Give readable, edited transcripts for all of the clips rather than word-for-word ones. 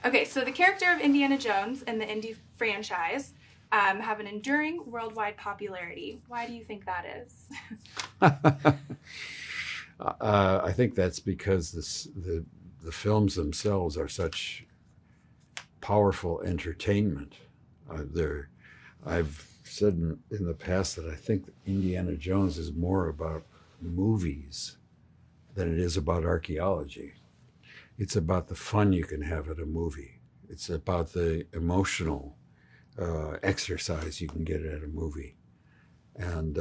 Okay, so the character of Indiana Jones and the Indy franchise have an enduring worldwide popularity. Why do you think that is? I think that's because the films themselves are such powerful entertainment. I've said in the past that I think Indiana Jones is more about movies than it is about archaeology. It's about the fun you can have at a movie. It's about the emotional exercise you can get at a movie. And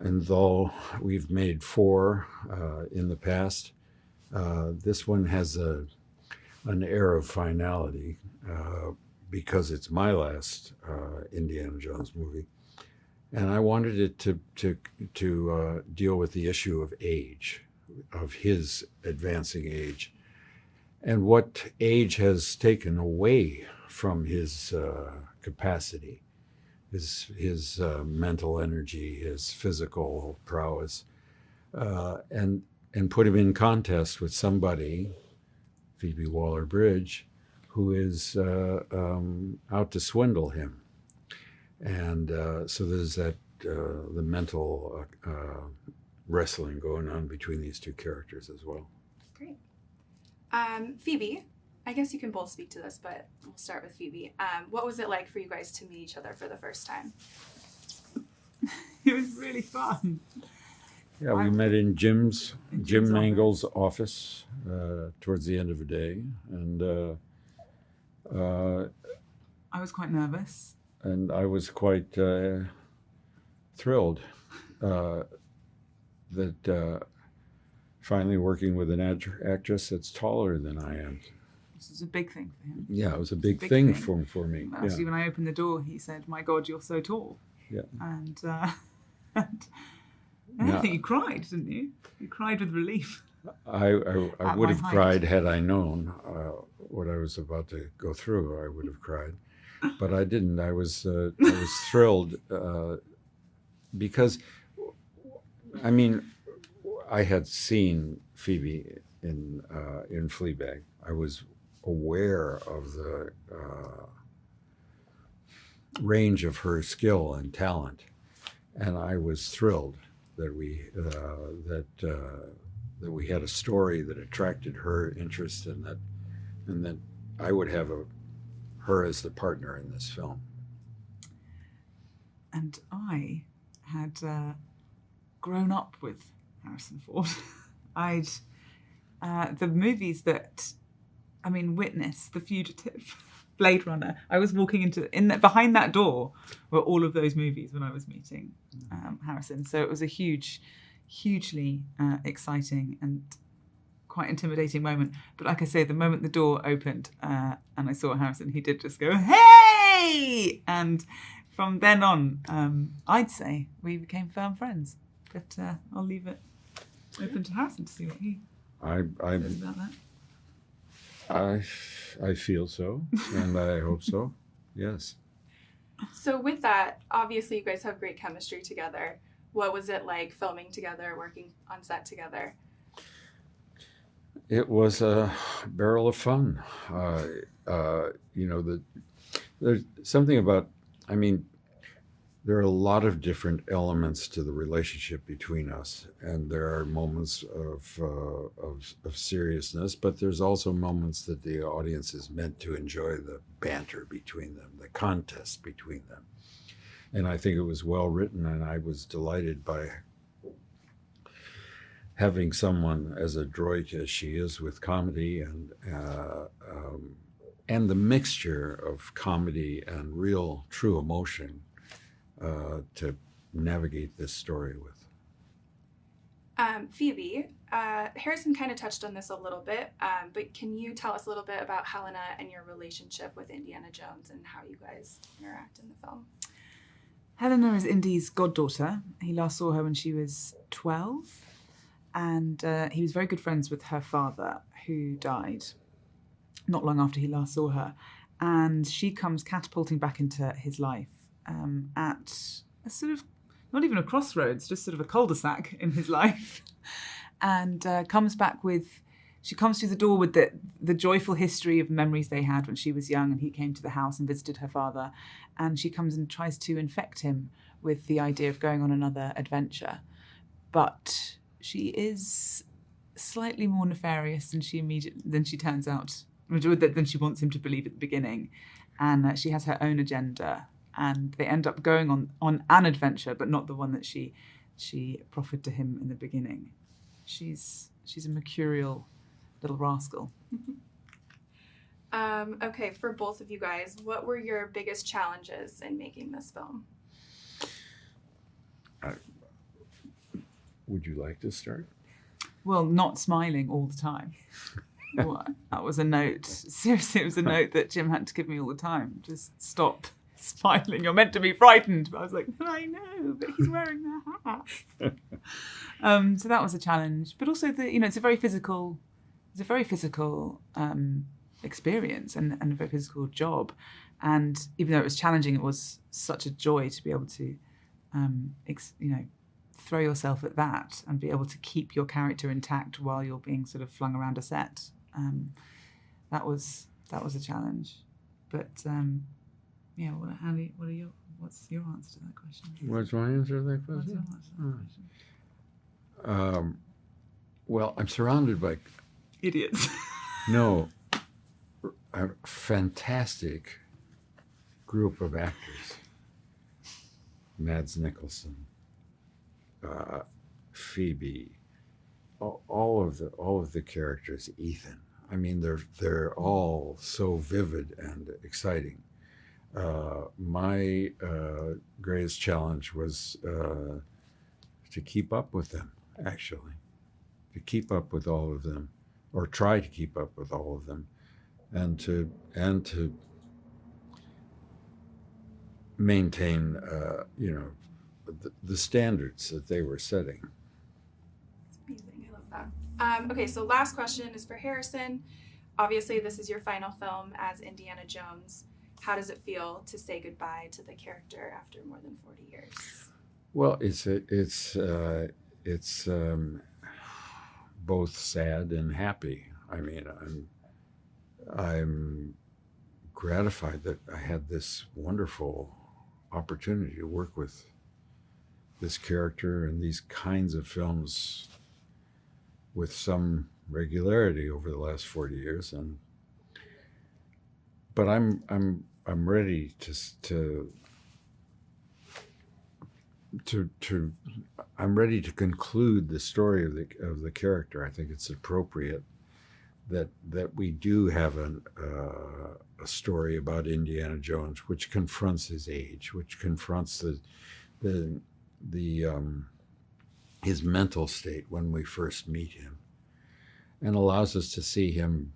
though we've made 4 in the past, this one has an air of finality because it's my last Indiana Jones movie, and I wanted it to deal with the issue of age, of his advancing age, and what age has taken away from his capacity, his mental energy, his physical prowess, and put him in contest with somebody, Phoebe Waller-Bridge, who is out to swindle him. And so there's that the mental wrestling going on between these 2 characters as well. Great. Phoebe, I guess you can both speak to this, but we'll start with Phoebe. What was it like for you guys to meet each other for the first time? It was really fun. Yeah, we met in Jim Mangold's office towards the end of the day, and I was quite nervous. And I was quite thrilled that finally working with an actress that's taller than I am. This is a big thing for him. Yeah, it was a big thing. For me. Actually, yeah. When I opened the door, he said, "My God, you're so tall." Yeah. And I think you cried, didn't you? You cried with relief. I would have cried had I known what I was about to go through. I would have cried, but I didn't. I was thrilled because, I mean, I had seen Phoebe in Fleabag. I was aware of the range of her skill and talent, and I was thrilled that we had a story that attracted her interest, and that I would have her as the partner in this film. And I had grown up with Harrison Ford. The movies that, Witness, The Fugitive, Blade Runner. I was walking behind that door were all of those movies when I was meeting Harrison. So it was a hugely exciting and quite intimidating moment. But like I say, the moment the door opened and I saw Harrison, he did just go, "Hey!" And from then on, I'd say we became firm friends. But I'll leave it open to Harrison to see what he says about that. I feel so, and I hope so. Yes. So with that, obviously you guys have great chemistry together. What was it like filming together, working on set together? It was a barrel of fun. There's something about, there are a lot of different elements to the relationship between us, and there are moments of seriousness, but there's also moments that the audience is meant to enjoy the banter between them, the contest between them. And I think it was well written, and I was delighted by having someone as adroit as she is with comedy, and the mixture of comedy and real, true emotion to navigate this story with. Phoebe, Harrison kind of touched on this a little bit, but can you tell us a little bit about Helena and your relationship with Indiana Jones and how you guys interact in the film? Helena is Indy's goddaughter. He last saw her when she was 12, and he was very good friends with her father, who died not long after he last saw her. And she comes catapulting back into his life at a sort of, not even a crossroads, just sort of a cul-de-sac in his life, and comes back with she comes through the door with the joyful history of memories they had when she was young and he came to the house and visited her father. And she comes and tries to infect him with the idea of going on another adventure. But she is slightly more nefarious than she turns out, than she wants him to believe at the beginning. And she has her own agenda. And they end up going on an adventure, but not the one that she proffered to him in the beginning. She's a mercurial little rascal. Okay, for both of you guys, what were your biggest challenges in making this film? Would you like to start? Well, not smiling all the time. Well, that was a note. Seriously, it was a note that Jim had to give me all the time. Just stop smiling. You're meant to be frightened. But I was like, I know, but he's wearing the hat. So that was a challenge. But also, it's a very physical experience and a very physical job. And even though it was challenging, it was such a joy to be able to, throw yourself at that and be able to keep your character intact while you're being sort of flung around a set. That was a challenge. But what's your answer to that question? What's my answer to that question? Well, I'm surrounded by idiots. No, a fantastic group of actors. Mads Mikkelsen, Phoebe, all of the characters. Ethan. I mean, they're all so vivid and exciting. My greatest challenge was to keep up with them. Actually, to keep up with all of them, or try to keep up with all of them, and to maintain, the standards that they were setting. It's amazing. I love that. Okay, so last question is for Harrison. Obviously, this is your final film as Indiana Jones. How does it feel to say goodbye to the character after more than 40 years? Well, it's both sad and happy. I mean, I'm gratified that I had this wonderful opportunity to work with this character and these kinds of films with some regularity over the last 40 years. But I'm ready I'm ready to conclude the story of the character. I think it's appropriate that we do have a story about Indiana Jones, which confronts his age, which confronts his mental state when we first meet him, and allows us to see him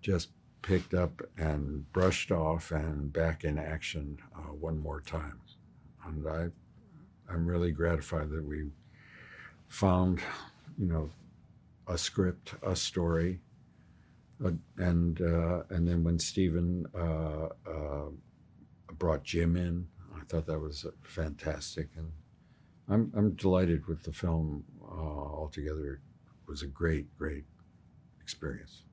just picked up and brushed off and back in action one more time. And I'm really gratified that we found, a script, a story, and then when Stephen brought Jim in, I thought that was fantastic, and I'm delighted with the film altogether. It was a great experience.